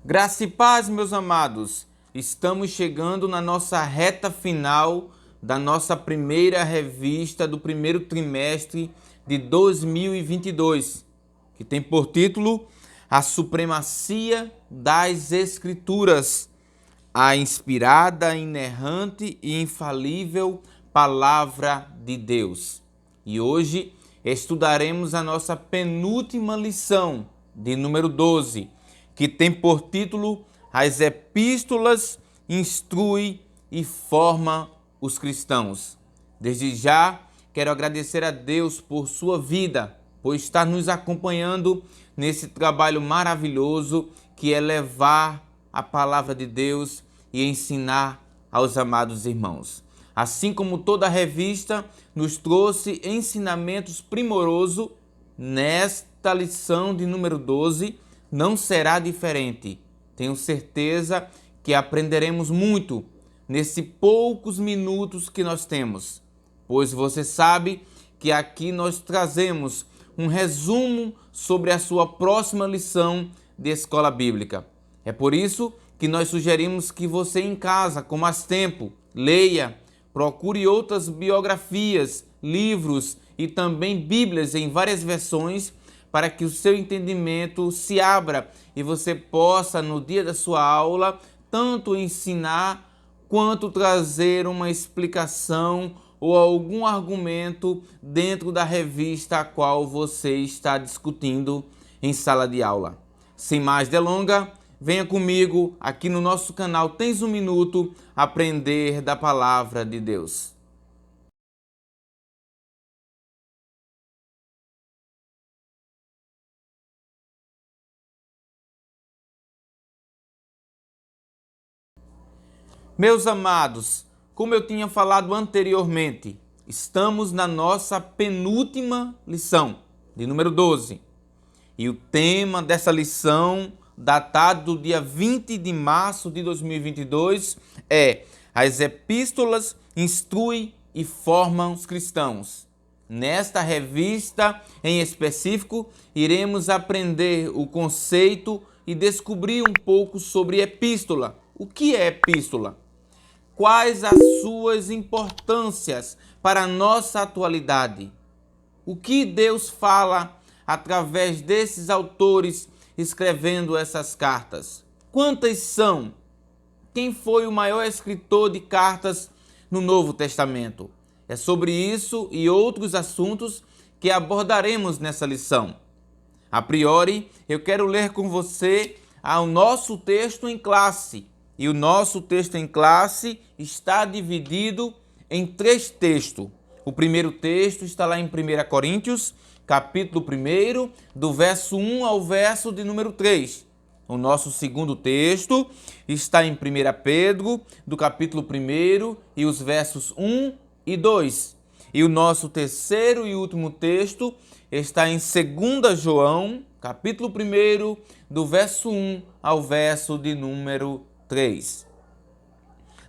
Graça e paz, meus amados. Estamos chegando na nossa reta final da nossa primeira revista do primeiro trimestre de 2022, que tem por título A Supremacia das Escrituras, a inspirada, inerrante e infalível Palavra de Deus. E hoje estudaremos a nossa penúltima lição, de número 12, que tem por título As Epístolas instrui e forma os cristãos. Desde já, quero agradecer a Deus por sua vida, por estar nos acompanhando nesse trabalho maravilhoso que é levar a palavra de Deus e ensinar aos amados irmãos. Assim como toda a revista nos trouxe ensinamentos primorosos, nesta lição de número 12 não será diferente. Tenho certeza que aprenderemos muito nesses poucos minutos que nós temos, pois você sabe que aqui nós trazemos um resumo sobre a sua próxima lição de escola bíblica. É por isso que nós sugerimos que você em casa, com mais tempo, leia, procure outras biografias, livros e também bíblias em várias versões para que o seu entendimento se abra e você possa, no dia da sua aula, tanto ensinar quanto trazer uma explicação ou algum argumento dentro da revista a qual você está discutindo em sala de aula. Sem mais delongas, venha comigo aqui no nosso canal Tens um Minuto aprender da Palavra de Deus. Meus amados, como eu tinha falado anteriormente, estamos na nossa penúltima lição, de número 12. E o tema dessa lição, datado do dia 20 de março de 2022, é As Epístolas instruem e formam os cristãos. Nesta revista, em específico, iremos aprender o conceito e descobrir um pouco sobre epístola. O que é epístola? Quais as suas importâncias para a nossa atualidade? O que Deus fala através desses autores escrevendo essas cartas? Quantas são? Quem foi o maior escritor de cartas no Novo Testamento? É sobre isso e outros assuntos que abordaremos nessa lição. A priori, eu quero ler com você o nosso texto em classe. E o nosso texto em classe está dividido em 3 textos. O primeiro texto está lá em 1 Coríntios, capítulo 1, do verso 1 ao verso de número 3. O nosso segundo texto está em 1 Pedro, do capítulo 1 e os versos 1 e 2. E o nosso terceiro e último texto está em 2 João, capítulo 1, do verso 1 ao verso de número 3.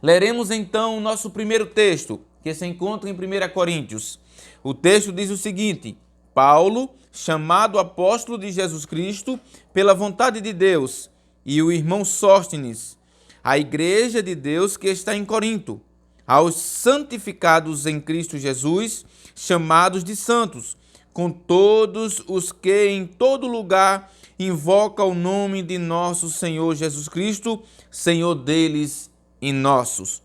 Leremos então o nosso primeiro texto, que se encontra em 1 Coríntios. O texto diz o seguinte: Paulo, chamado apóstolo de Jesus Cristo, pela vontade de Deus, e o irmão Sóstenes, a igreja de Deus que está em Corinto, aos santificados em Cristo Jesus, chamados de santos, com todos os que em todo lugar invocam o nome de nosso Senhor Jesus Cristo, Senhor deles e nossos.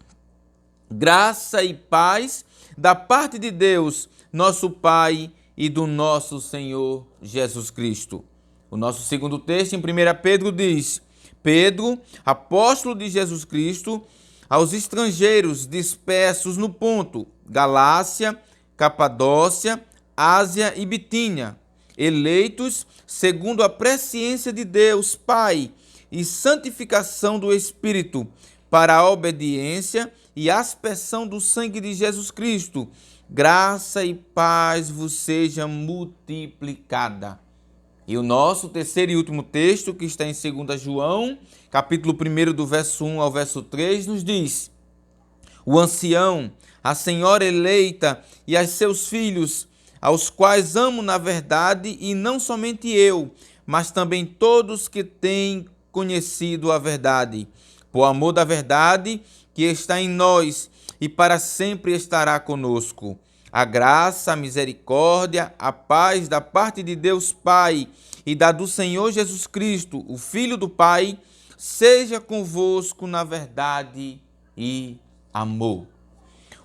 Graça e paz da parte de Deus, nosso Pai, e do nosso Senhor Jesus Cristo. O nosso segundo texto em 1 Pedro diz: Pedro, apóstolo de Jesus Cristo, aos estrangeiros dispersos no Ponto, Galácia, Capadócia, Ásia e Bitínia, eleitos segundo a presciência de Deus Pai e santificação do Espírito, para a obediência e aspersão do sangue de Jesus Cristo, graça e paz vos seja multiplicada. E o nosso terceiro e último texto, que está em 2 João, capítulo 1, do verso 1 ao verso 3, nos diz: O ancião, a senhora eleita e a seus filhos, aos quais amo na verdade, e não somente eu, mas também todos que têm conhecido a verdade, por amor da verdade que está em nós e para sempre estará conosco. A graça, a misericórdia, a paz da parte de Deus Pai e da do Senhor Jesus Cristo, o Filho do Pai, seja convosco na verdade e amor.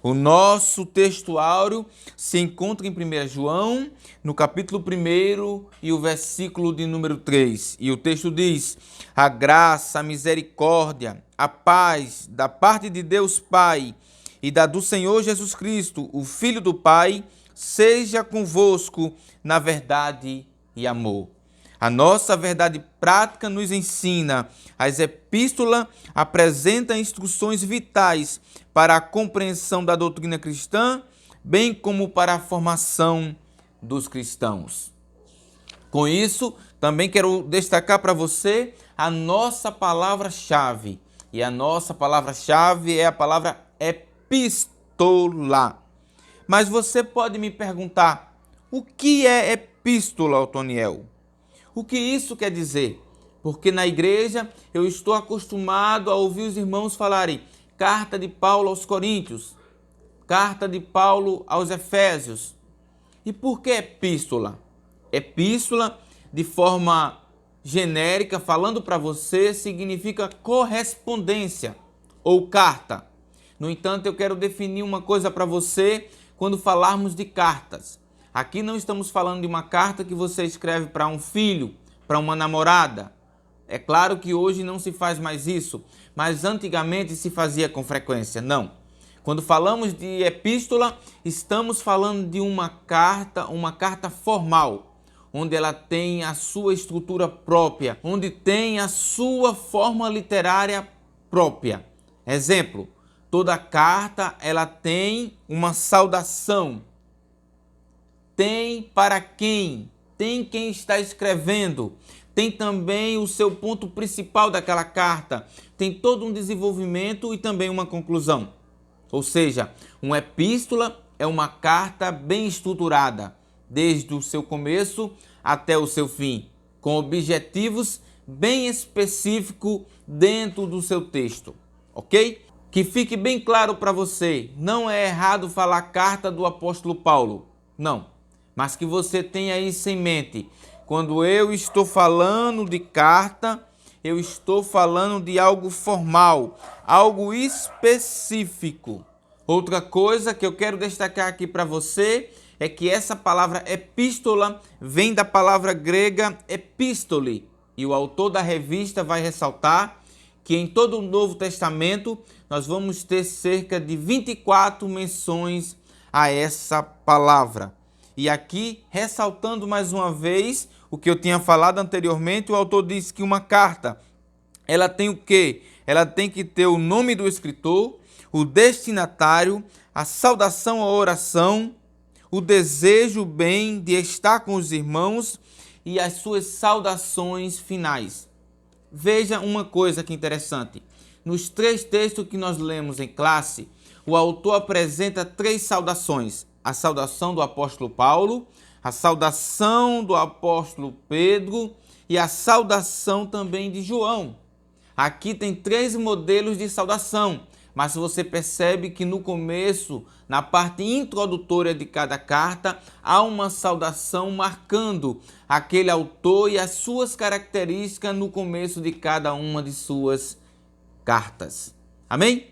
O nosso texto áureo se encontra em 1 João, no capítulo 1 e o versículo de número 3. E o texto diz: a graça, a misericórdia, a paz da parte de Deus Pai e da do Senhor Jesus Cristo, o Filho do Pai, seja convosco na verdade e amor. A nossa verdade prática nos ensina. As epístolas apresentam instruções vitais para a compreensão da doutrina cristã, bem como para a formação dos cristãos. Com isso, também quero destacar para você a nossa palavra-chave. E a nossa palavra-chave é a palavra epístola. Mas você pode me perguntar, o que é epístola, Otoniel? O que isso quer dizer? Porque na igreja eu estou acostumado a ouvir os irmãos falarem carta de Paulo aos Coríntios, carta de Paulo aos Efésios. E por que epístola? Epístola, de forma genérica, falando para você, significa correspondência ou carta. No entanto, eu quero definir uma coisa para você quando falarmos de cartas. Aqui não estamos falando de uma carta que você escreve para um filho, para uma namorada. É claro que hoje não se faz mais isso, mas antigamente se fazia com frequência. Não. Quando falamos de epístola, estamos falando de uma carta formal, onde ela tem a sua estrutura própria, onde tem a sua forma literária própria. Exemplo, toda carta ela tem uma saudação. Tem para quem? Tem quem está escrevendo. Tem também o seu ponto principal daquela carta. Tem todo um desenvolvimento e também uma conclusão. Ou seja, uma epístola é uma carta bem estruturada, desde o seu começo até o seu fim, com objetivos bem específicos dentro do seu texto, ok? Que fique bem claro para você, não é errado falar carta do apóstolo Paulo, não. Mas que você tenha isso em mente. Quando eu estou falando de carta, eu estou falando de algo formal, algo específico. Outra coisa que eu quero destacar aqui para você é que essa palavra epístola vem da palavra grega epístole. E o autor da revista vai ressaltar que em todo o Novo Testamento nós vamos ter cerca de 24 menções a essa palavra. E aqui, ressaltando mais uma vez o que eu tinha falado anteriormente, o autor diz que uma carta, ela tem o quê? Ela tem que ter o nome do escritor, o destinatário, a saudação, a oração, o desejo bem de estar com os irmãos e as suas saudações finais. Veja uma coisa que interessante. Nos 3 textos que nós lemos em classe, o autor apresenta 3 saudações. A saudação do apóstolo Paulo, a saudação do apóstolo Pedro e a saudação também de João. Aqui tem 3 modelos de saudação, mas você percebe que no começo, na parte introdutória de cada carta, há uma saudação marcando aquele autor e as suas características no começo de cada uma de suas cartas. Amém?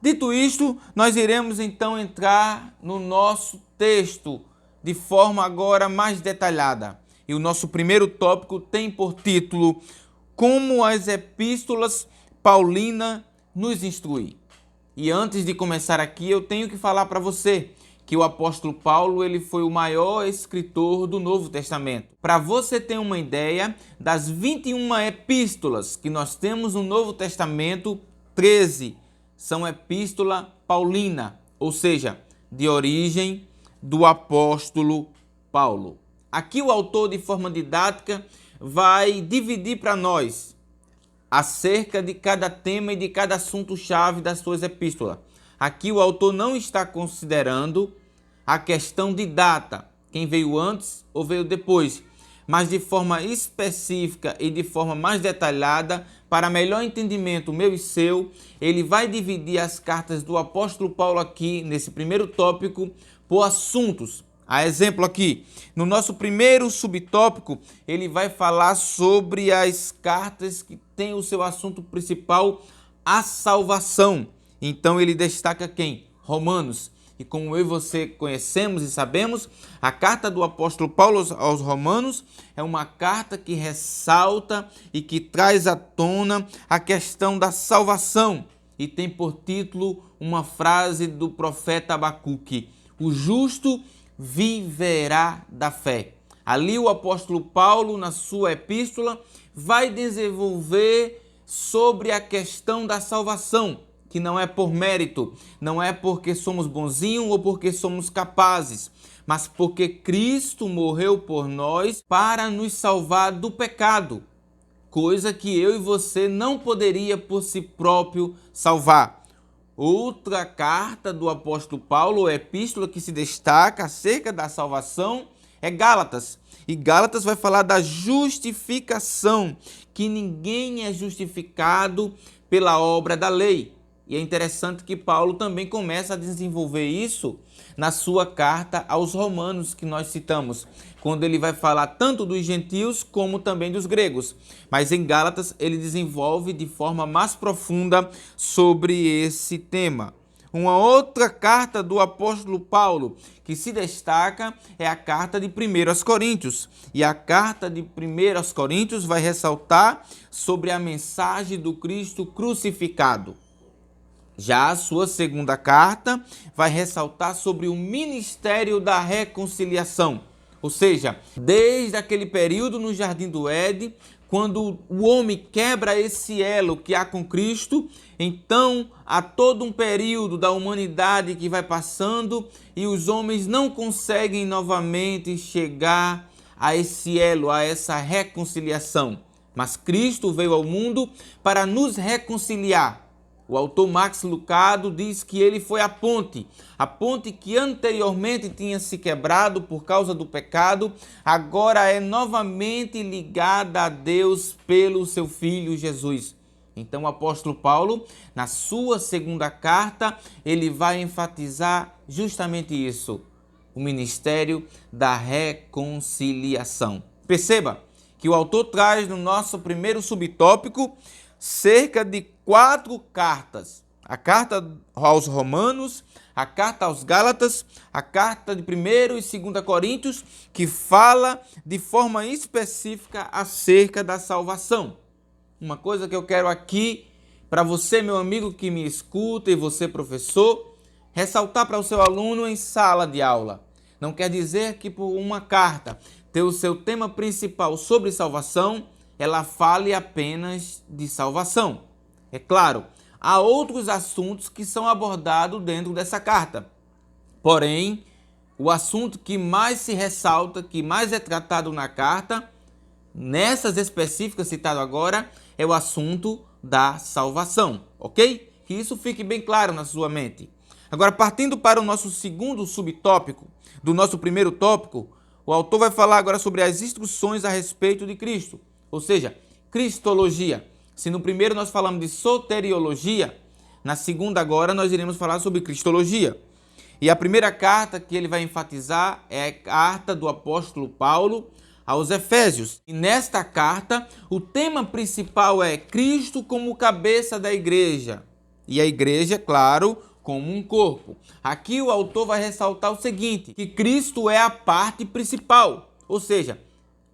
Dito isto, nós iremos então entrar no nosso texto de forma agora mais detalhada. E o nosso primeiro tópico tem por título Como as epístolas paulinas nos instruem. E antes de começar aqui, eu tenho que falar para você que o apóstolo Paulo ele foi o maior escritor do Novo Testamento. Para você ter uma ideia, das 21 epístolas que nós temos no Novo Testamento, 13 são epístola paulina, ou seja, de origem do apóstolo Paulo. Aqui o autor, de forma didática, vai dividir para nós acerca de cada tema e de cada assunto-chave das suas epístolas. Aqui o autor não está considerando a questão de data, quem veio antes ou veio depois, mas de forma específica e de forma mais detalhada, para melhor entendimento meu e seu, ele vai dividir as cartas do apóstolo Paulo aqui, nesse primeiro tópico, por assuntos. A exemplo aqui, no nosso primeiro subtópico, ele vai falar sobre as cartas que têm o seu assunto principal, a salvação. Então ele destaca quem? Romanos. E como eu e você conhecemos e sabemos, a carta do apóstolo Paulo aos Romanos é uma carta que ressalta e que traz à tona a questão da salvação. E tem por título uma frase do profeta Abacuque: o justo viverá da fé. Ali o apóstolo Paulo, na sua epístola, vai desenvolver sobre a questão da salvação, que não é por mérito, não é porque somos bonzinhos ou porque somos capazes, mas porque Cristo morreu por nós para nos salvar do pecado, coisa que eu e você não poderia por si próprio salvar. Outra carta do apóstolo Paulo, a epístola que se destaca acerca da salvação, é Gálatas. E Gálatas vai falar da justificação, que ninguém é justificado pela obra da lei. E é interessante que Paulo também começa a desenvolver isso na sua carta aos Romanos, que nós citamos, quando ele vai falar tanto dos gentios como também dos gregos. Mas em Gálatas ele desenvolve de forma mais profunda sobre esse tema. Uma outra carta do apóstolo Paulo que se destaca é a carta de 1 aos Coríntios. E a carta de 1 aos Coríntios vai ressaltar sobre a mensagem do Cristo crucificado. Já a sua segunda carta vai ressaltar sobre o ministério da reconciliação. Ou seja, desde aquele período no Jardim do Éden, quando o homem quebra esse elo que há com Cristo, então há todo um período da humanidade que vai passando e os homens não conseguem novamente chegar a esse elo, a essa reconciliação. Mas Cristo veio ao mundo para nos reconciliar. O autor Max Lucado diz que ele foi a ponte que anteriormente tinha se quebrado por causa do pecado, agora é novamente ligada a Deus pelo seu Filho Jesus. Então o apóstolo Paulo, na sua segunda carta, ele vai enfatizar justamente isso, o ministério da reconciliação. Perceba que o autor traz no nosso primeiro subtópico cerca de 4 cartas. A carta aos Romanos, a carta aos Gálatas, a carta de 1 e 2 Coríntios, que fala de forma específica acerca da salvação. Uma coisa que eu quero aqui, para você, meu amigo que me escuta, e você, professor, ressaltar para o seu aluno em sala de aula. Não quer dizer que por uma carta ter o seu tema principal sobre salvação, ela fale apenas de salvação. É claro, há outros assuntos que são abordados dentro dessa carta. Porém, o assunto que mais se ressalta, que mais é tratado na carta, nessas específicas citado agora, é o assunto da salvação, ok? Que isso fique bem claro na sua mente. Agora, partindo para o nosso segundo subtópico, do nosso primeiro tópico, o autor vai falar agora sobre as instruções a respeito de Cristo. Ou seja, cristologia. Se no primeiro nós falamos de soteriologia, na segunda agora nós iremos falar sobre cristologia. E a primeira carta que ele vai enfatizar é a carta do apóstolo Paulo aos Efésios. E nesta carta, o tema principal é Cristo como cabeça da igreja. E a igreja, claro, como um corpo. Aqui o autor vai ressaltar o seguinte, que Cristo é a parte principal, ou seja,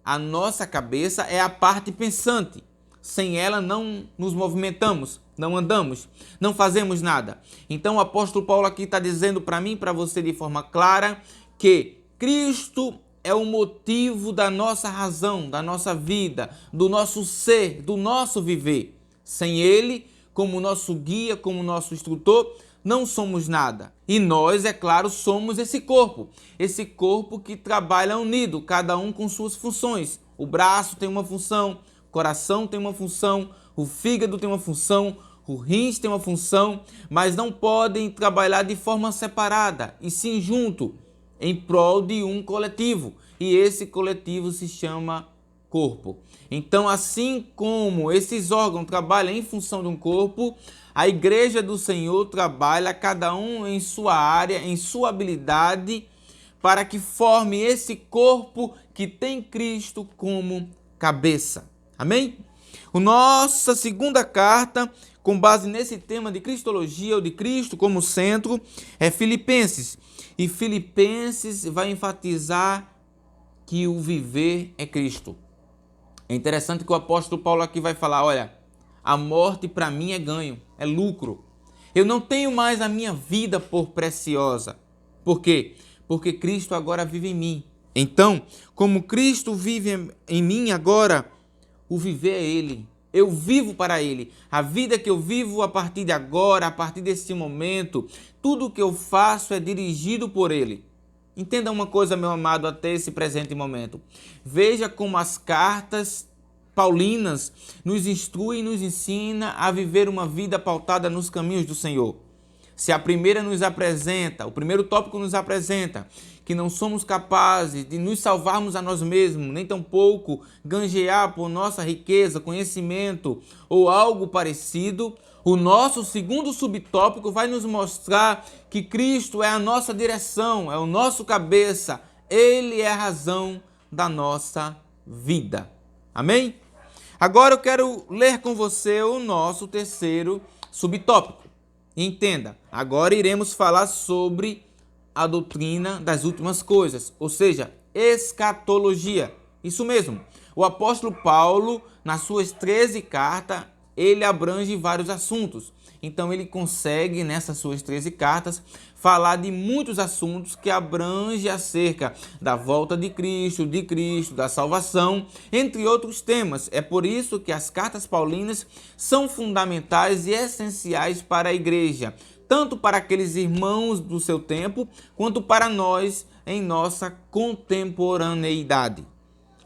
a nossa cabeça é a parte pensante. Sem ela não nos movimentamos, não andamos, não fazemos nada. Então o apóstolo Paulo aqui está dizendo para mim e para você de forma clara que Cristo é o motivo da nossa razão, da nossa vida, do nosso ser, do nosso viver. Sem Ele, como nosso guia, como nosso instrutor, não somos nada. E nós, é claro, somos esse corpo que trabalha unido, cada um com suas funções. O braço tem uma função, o coração tem uma função, o fígado tem uma função, o rins tem uma função, mas não podem trabalhar de forma separada, e sim junto. em prol de um coletivo, e esse coletivo se chama corpo. Então, assim como esses órgãos trabalham em função de um corpo, a igreja do Senhor trabalha cada um em sua área, em sua habilidade, para que forme esse corpo que tem Cristo como cabeça. Amém? A nossa segunda carta, com base nesse tema de cristologia ou de Cristo como centro, é Filipenses. E Filipenses vai enfatizar que o viver é Cristo. É interessante que o apóstolo Paulo aqui vai falar, olha, a morte para mim é ganho, é lucro. Eu não tenho mais a minha vida por preciosa. Por quê? Porque Cristo agora vive em mim. Então, como Cristo vive em mim agora, o viver é Ele. Eu vivo para Ele. A vida que eu vivo a partir de agora, a partir desse momento, tudo que eu faço é dirigido por Ele. Entenda uma coisa, meu amado, até esse presente momento. Veja como as cartas paulinas nos instruem e nos ensina a viver uma vida pautada nos caminhos do Senhor. Se a primeira nos apresenta, o primeiro tópico nos apresenta que não somos capazes de nos salvarmos a nós mesmos, nem tampouco granjear por nossa riqueza, conhecimento ou algo parecido, o nosso segundo subtópico vai nos mostrar que Cristo é a nossa direção, é o nosso cabeça, Ele é a razão da nossa vida. Amém? Agora eu quero ler com você o nosso terceiro subtópico. Entenda, agora iremos falar sobre a doutrina das últimas coisas, ou seja, escatologia. Isso mesmo, o apóstolo Paulo, nas suas 13 cartas, ele abrange vários assuntos. Então ele consegue, nessas suas 13 cartas, falar de muitos assuntos que abrangem acerca da volta de Cristo, da salvação, entre outros temas. É por isso que as cartas paulinas são fundamentais e essenciais para a igreja, tanto para aqueles irmãos do seu tempo, quanto para nós em nossa contemporaneidade.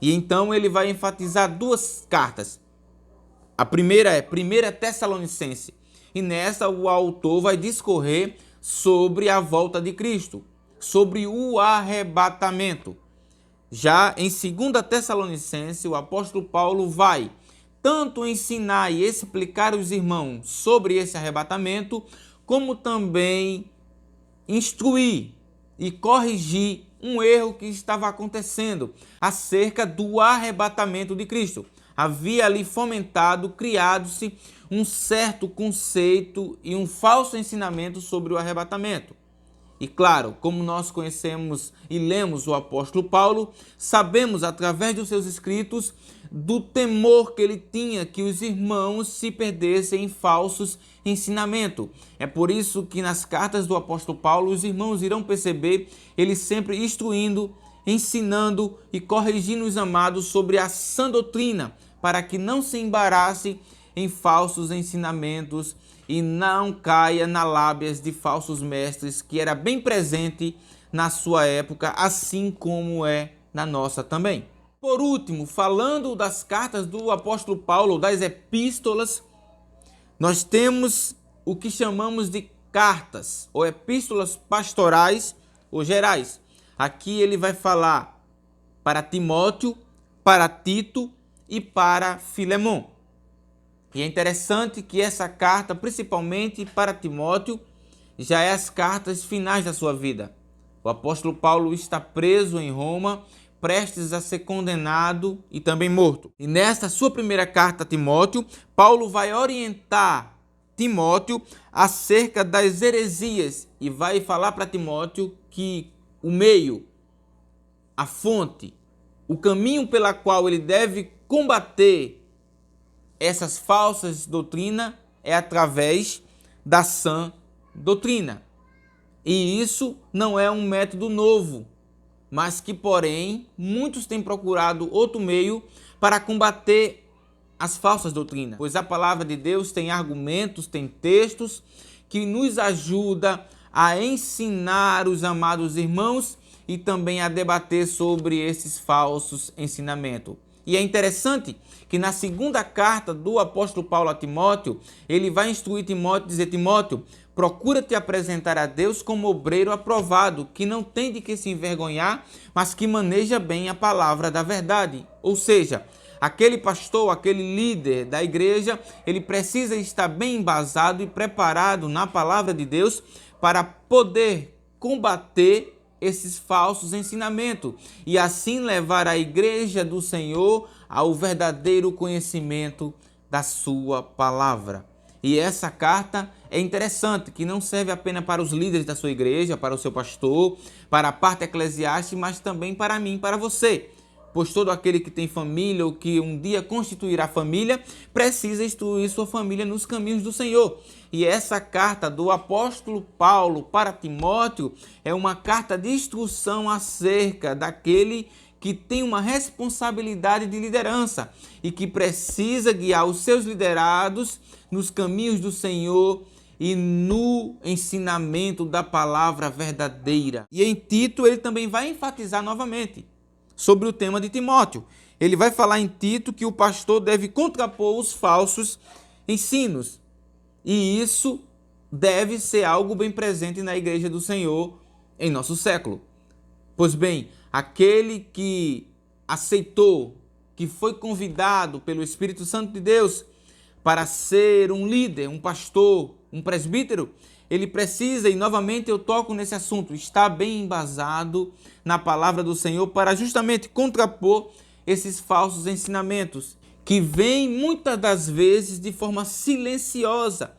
E então ele vai enfatizar duas cartas. A primeira é 1 Tessalonicenses, e nessa o autor vai discorrer sobre a volta de Cristo, sobre o arrebatamento. Já em 2 Tessalonicenses, o apóstolo Paulo vai tanto ensinar e explicar aos irmãos sobre esse arrebatamento, como também instruir e corrigir um erro que estava acontecendo acerca do arrebatamento de Cristo. Havia ali fomentado, criado-se um certo conceito e um falso ensinamento sobre o arrebatamento. E claro, como nós conhecemos e lemos o apóstolo Paulo, sabemos através dos seus escritos do temor que ele tinha que os irmãos se perdessem em falsos ensinamentos. É por isso que nas cartas do apóstolo Paulo os irmãos irão perceber ele sempre instruindo, ensinando e corrigindo os amados sobre a sã doutrina, para que não se embarace em falsos ensinamentos e não caia nas lábias de falsos mestres, que era bem presente na sua época, assim como é na nossa também. Por último, falando das cartas do apóstolo Paulo, das epístolas, nós temos o que chamamos de cartas ou epístolas pastorais ou gerais. Aqui ele vai falar para Timóteo, para Tito e para Filemon. E é interessante que essa carta, principalmente para Timóteo, já é as cartas finais da sua vida. O apóstolo Paulo está preso em Roma, prestes a ser condenado e também morto. E nesta sua primeira carta a Timóteo, Paulo vai orientar Timóteo acerca das heresias e vai falar para Timóteo que o meio, a fonte, o caminho pela qual ele deve combater essas falsas doutrinas é através da sã doutrina. E isso não é um método novo, mas que, porém, muitos têm procurado outro meio para combater as falsas doutrinas. Pois a palavra de Deus tem argumentos, tem textos que nos ajuda a ensinar os amados irmãos e também a debater sobre esses falsos ensinamentos. E é interessante que na segunda carta do apóstolo Paulo a Timóteo, ele vai instruir Timóteo, dizer: Timóteo, procura te apresentar a Deus como obreiro aprovado, que não tem de que se envergonhar, mas que maneja bem a palavra da verdade. Ou seja, aquele pastor, aquele líder da igreja, ele precisa estar bem embasado e preparado na palavra de Deus para poder combater esses falsos ensinamentos e assim levar a igreja do Senhor ao verdadeiro conhecimento da sua palavra. E essa carta é interessante, que não serve apenas para os líderes da sua igreja, para o seu pastor, para a parte eclesiástica, mas também para mim, para você. Pois todo aquele que tem família ou que um dia constituirá família, precisa instruir sua família nos caminhos do Senhor. E essa carta do apóstolo Paulo para Timóteo é uma carta de instrução acerca daquele que tem uma responsabilidade de liderança e que precisa guiar os seus liderados nos caminhos do Senhor e no ensinamento da palavra verdadeira. E em Tito ele também vai enfatizar novamente sobre o tema de Timóteo. Ele vai falar em Tito que o pastor deve contrapor os falsos ensinos. E isso deve ser algo bem presente na igreja do Senhor em nosso século. Pois bem, aquele que aceitou, que foi convidado pelo Espírito Santo de Deus para ser um líder, um pastor, um presbítero, ele precisa, e novamente eu toco nesse assunto, estar bem embasado na palavra do Senhor para justamente contrapor esses falsos ensinamentos que vêm muitas das vezes de forma silenciosa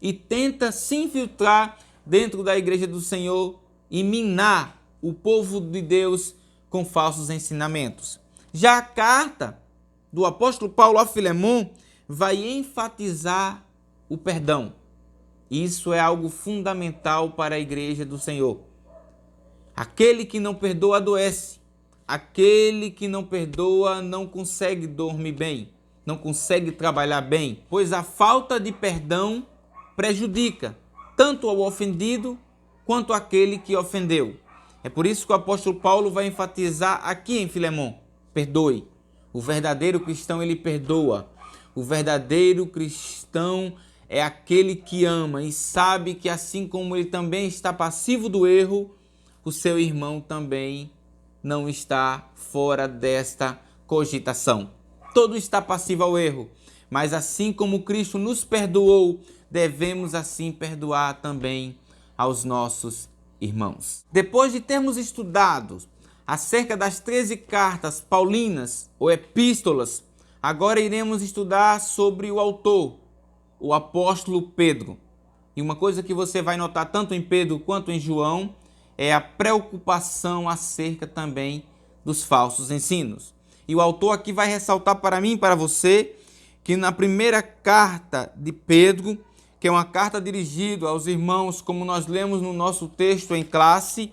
e tenta se infiltrar dentro da igreja do Senhor e minar o povo de Deus com falsos ensinamentos. Já a carta do apóstolo Paulo a Filemon vai enfatizar o perdão. Isso é algo fundamental para a igreja do Senhor. Aquele que não perdoa adoece. Aquele que não perdoa não consegue dormir bem, não consegue trabalhar bem, pois a falta de perdão prejudica tanto ao ofendido quanto aquele que ofendeu. É por isso que o apóstolo Paulo vai enfatizar aqui em Filemon: perdoe. O verdadeiro cristão, ele perdoa. O verdadeiro cristão é aquele que ama e sabe que assim como ele também está passivo do erro, o seu irmão também não está fora desta cogitação. Todo está passivo ao erro, mas assim como Cristo nos perdoou, devemos assim perdoar também aos nossos irmãos. Depois de termos estudado acerca das 13 cartas paulinas ou epístolas, agora iremos estudar sobre o autor, o apóstolo Pedro. E uma coisa que você vai notar tanto em Pedro quanto em João é a preocupação acerca também dos falsos ensinos. E o autor aqui vai ressaltar para mim e para você que na primeira carta de Pedro, que é uma carta dirigida aos irmãos, como nós lemos no nosso texto em classe,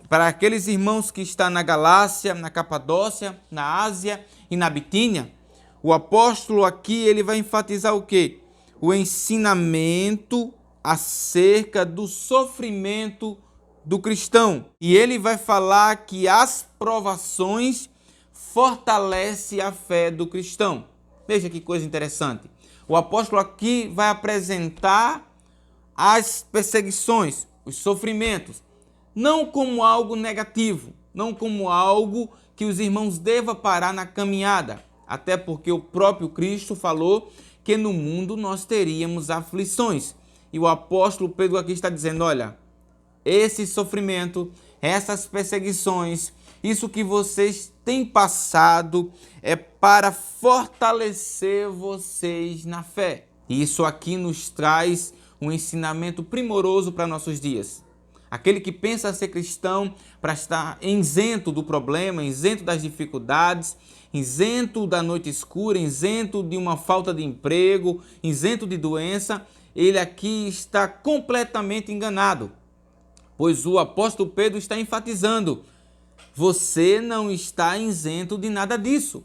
para aqueles irmãos que estão na Galácia, na Capadócia, na Ásia e na Bitínia, o apóstolo aqui ele vai enfatizar o quê? O ensinamento acerca do sofrimento do cristão. E ele vai falar que as provações fortalecem a fé do cristão. Veja que coisa interessante. O apóstolo aqui vai apresentar as perseguições, os sofrimentos, não como algo negativo, não como algo que os irmãos devam parar na caminhada, até porque o próprio Cristo falou que no mundo nós teríamos aflições. E o apóstolo Pedro aqui está dizendo, olha, esse sofrimento, essas perseguições, isso que vocês têm passado é para fortalecer vocês na fé. E isso aqui nos traz um ensinamento primoroso para nossos dias. Aquele que pensa ser cristão para estar isento do problema, isento das dificuldades, isento da noite escura, isento de uma falta de emprego, isento de doença, ele aqui está completamente enganado. Pois o apóstolo Pedro está enfatizando, você não está isento de nada disso.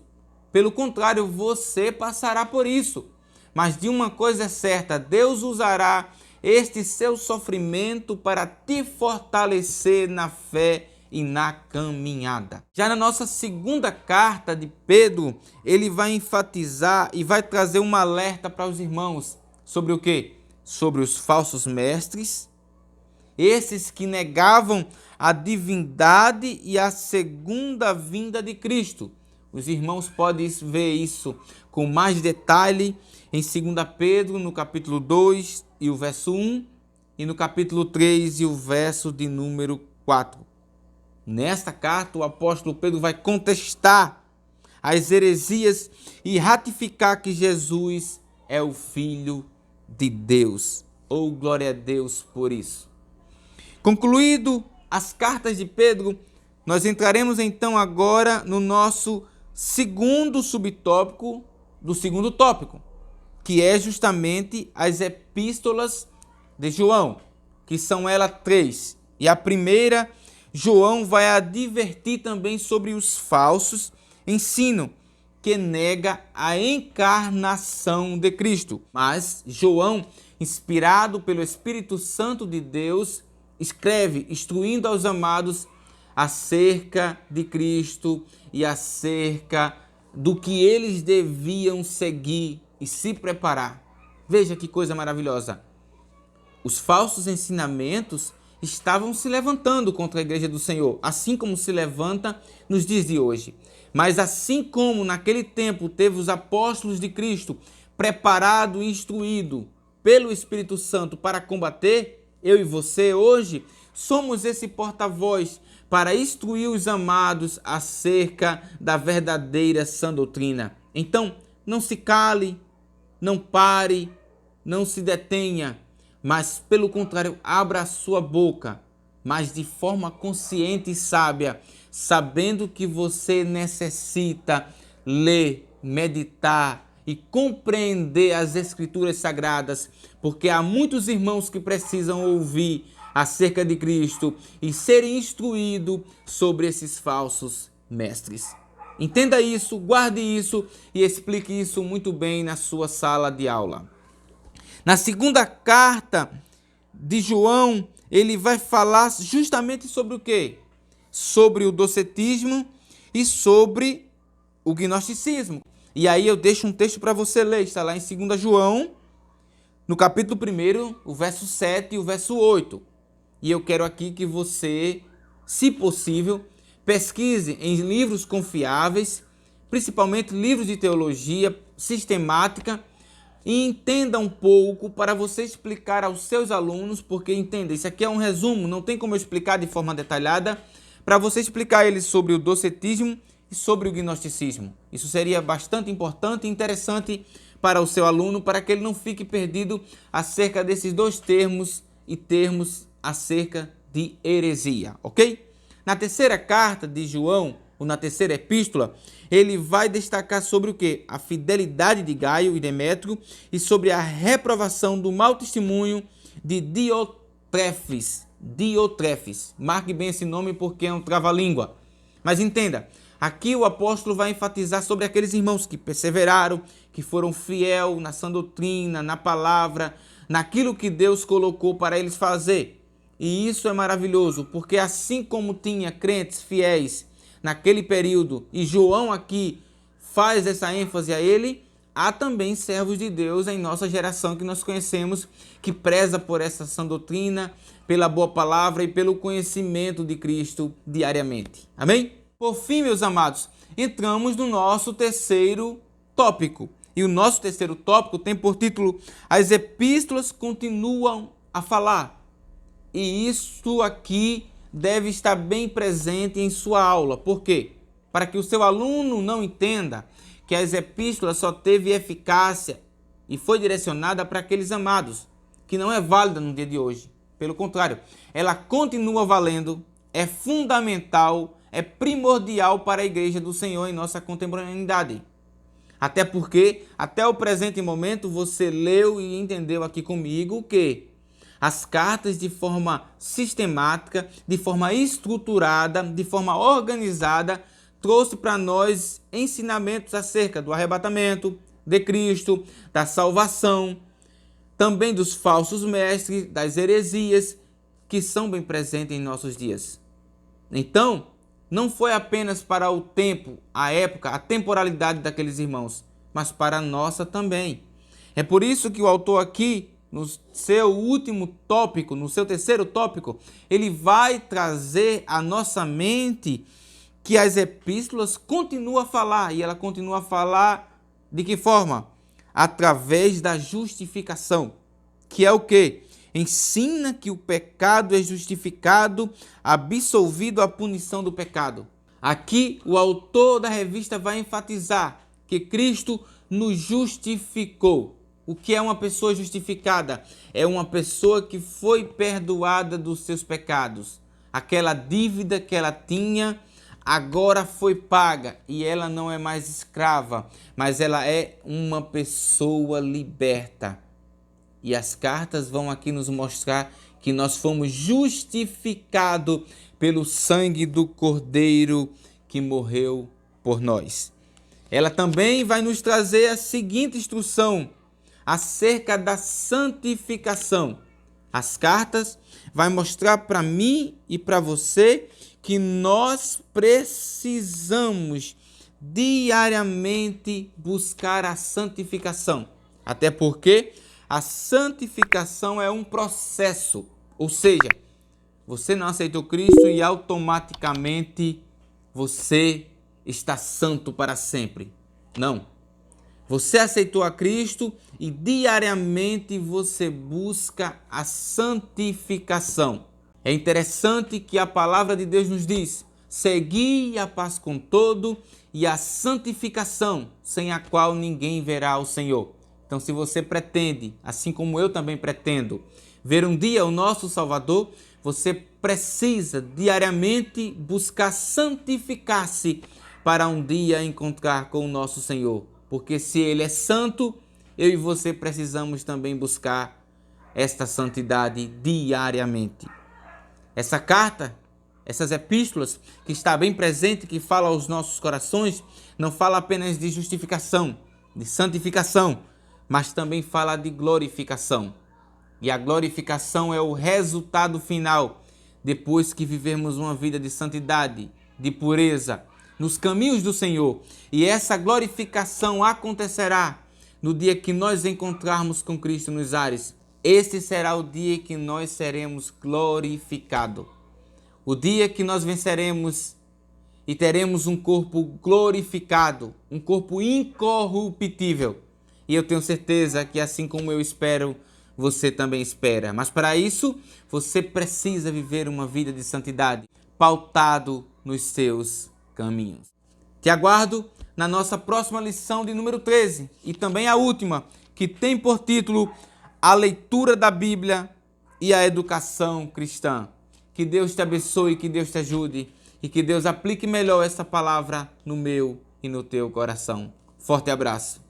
Pelo contrário, você passará por isso. Mas de uma coisa é certa, Deus usará este seu sofrimento para te fortalecer na fé e na caminhada. Já na nossa segunda carta de Pedro, ele vai enfatizar e vai trazer um alerta para os irmãos sobre o quê? Sobre os falsos mestres, esses que negavam a divindade e a segunda vinda de Cristo. Os irmãos podem ver isso com mais detalhe em 2 Pedro, no capítulo 2 e o verso 1, e no capítulo 3 e o verso de número 4. Nesta carta, o apóstolo Pedro vai contestar as heresias e ratificar que Jesus é o Filho de Deus. Oh, glória a Deus por isso. Concluído as cartas de Pedro, nós entraremos então agora no nosso segundo subtópico do segundo tópico, que é justamente as epístolas de João, que são elas 3. E a primeira, João vai advertir também sobre os falsos ensinos, que nega a encarnação de Cristo. Mas João, inspirado pelo Espírito Santo de Deus, escreve instruindo aos amados acerca de Cristo e acerca do que eles deviam seguir e se preparar. Veja que coisa maravilhosa. Os falsos ensinamentos estavam se levantando contra a igreja do Senhor, assim como se levanta nos dias de hoje. Mas assim como naquele tempo teve os apóstolos de Cristo preparado e instruído pelo Espírito Santo para combater, eu e você hoje somos esse porta-voz para instruir os amados acerca da verdadeira sã doutrina. Então, não se cale, não pare, não se detenha, mas pelo contrário, abra a sua boca, mas de forma consciente e sábia, sabendo que você necessita ler, meditar e compreender as Escrituras Sagradas, porque há muitos irmãos que precisam ouvir acerca de Cristo e serem instruídos sobre esses falsos mestres. Entenda isso, guarde isso e explique isso muito bem na sua sala de aula. Na segunda carta de João, ele vai falar justamente sobre o quê? Sobre o docetismo e sobre o gnosticismo. E aí eu deixo um texto para você ler, está lá em 2 João, no capítulo 1, o verso 7 e o verso 8. E eu quero aqui que você, se possível, pesquise em livros confiáveis, principalmente livros de teologia sistemática, e entenda um pouco para você explicar aos seus alunos, porque entenda, isso aqui é um resumo, não tem como eu explicar de forma detalhada, para você explicar eles sobre o docetismo e sobre o gnosticismo. Isso seria bastante importante e interessante para o seu aluno, para que ele não fique perdido acerca desses dois termos e termos acerca de heresia, ok? Na terceira carta de João, ou na terceira epístola, ele vai destacar sobre o quê? A fidelidade de Gaio e Demétrio e sobre a reprovação do mau testemunho de Diotrefes. Marque bem esse nome porque é um trava-língua. Mas entenda, aqui o apóstolo vai enfatizar sobre aqueles irmãos que perseveraram, que foram fiel na sã doutrina, na palavra, naquilo que Deus colocou para eles fazer. E isso é maravilhoso, porque assim como tinha crentes fiéis naquele período, e João aqui faz essa ênfase a ele, há também servos de Deus em nossa geração que nós conhecemos, que preza por essa sã doutrina, pela boa palavra e pelo conhecimento de Cristo diariamente. Amém? Por fim, meus amados, entramos no nosso terceiro tópico. E o nosso terceiro tópico tem por título: As epístolas continuam a falar. E isso aqui deve estar bem presente em sua aula. Por quê? Para que o seu aluno não entenda que as epístolas só teve eficácia e foi direcionada para aqueles amados, que não é válida no dia de hoje. Pelo contrário, ela continua valendo, é fundamental, é primordial para a igreja do Senhor em nossa contemporaneidade. Até porque, até o presente momento, você leu e entendeu aqui comigo que as cartas de forma sistemática, de forma estruturada, de forma organizada, trouxe para nós ensinamentos acerca do arrebatamento de Cristo, da salvação, também dos falsos mestres, das heresias, que são bem presentes em nossos dias. Então, não foi apenas para o tempo, a época, a temporalidade daqueles irmãos, mas para a nossa também. É por isso que o autor aqui, no seu último tópico, no seu terceiro tópico, ele vai trazer à nossa mente que as epístolas continuam a falar, e ela continua a falar de que forma? Através da justificação, que é o quê? Ensina que o pecado é justificado, absolvido a punição do pecado. Aqui o autor da revista vai enfatizar que Cristo nos justificou. O que é uma pessoa justificada? É uma pessoa que foi perdoada dos seus pecados. Aquela dívida que ela tinha agora foi paga e ela não é mais escrava, mas ela é uma pessoa liberta. E as cartas vão aqui nos mostrar que nós fomos justificados pelo sangue do Cordeiro que morreu por nós. Ela também vai nos trazer a seguinte instrução acerca da santificação. As cartas vai mostrar para mim e para você que nós precisamos diariamente buscar a santificação. Até porque a santificação é um processo, ou seja, você não aceitou Cristo e automaticamente você está santo para sempre. Não. Você aceitou a Cristo e diariamente você busca a santificação. É interessante que a palavra de Deus nos diz: segui a paz com todo e a santificação, sem a qual ninguém verá o Senhor. Então, se você pretende, assim como eu também pretendo, ver um dia o nosso Salvador, você precisa diariamente buscar santificar-se para um dia encontrar com o nosso Senhor. Porque se Ele é santo, eu e você precisamos também buscar esta santidade diariamente. Essa carta, essas epístolas, que está bem presente, que fala aos nossos corações, não fala apenas de justificação, de santificação, mas também fala de glorificação. E a glorificação é o resultado final, depois que vivemos uma vida de santidade, de pureza, nos caminhos do Senhor. E essa glorificação acontecerá no dia que nós encontrarmos com Cristo nos ares. Esse será o dia que nós seremos glorificados. O dia que nós venceremos e teremos um corpo glorificado, um corpo incorruptível. E eu tenho certeza que assim como eu espero, você também espera. Mas para isso, você precisa viver uma vida de santidade, pautado nos seus caminhos. Te aguardo na nossa próxima lição de número 13 e também a última, que tem por título A Leitura da Bíblia e a Educação Cristã. Que Deus te abençoe, que Deus te ajude e que Deus aplique melhor essa palavra no meu e no teu coração. Forte abraço.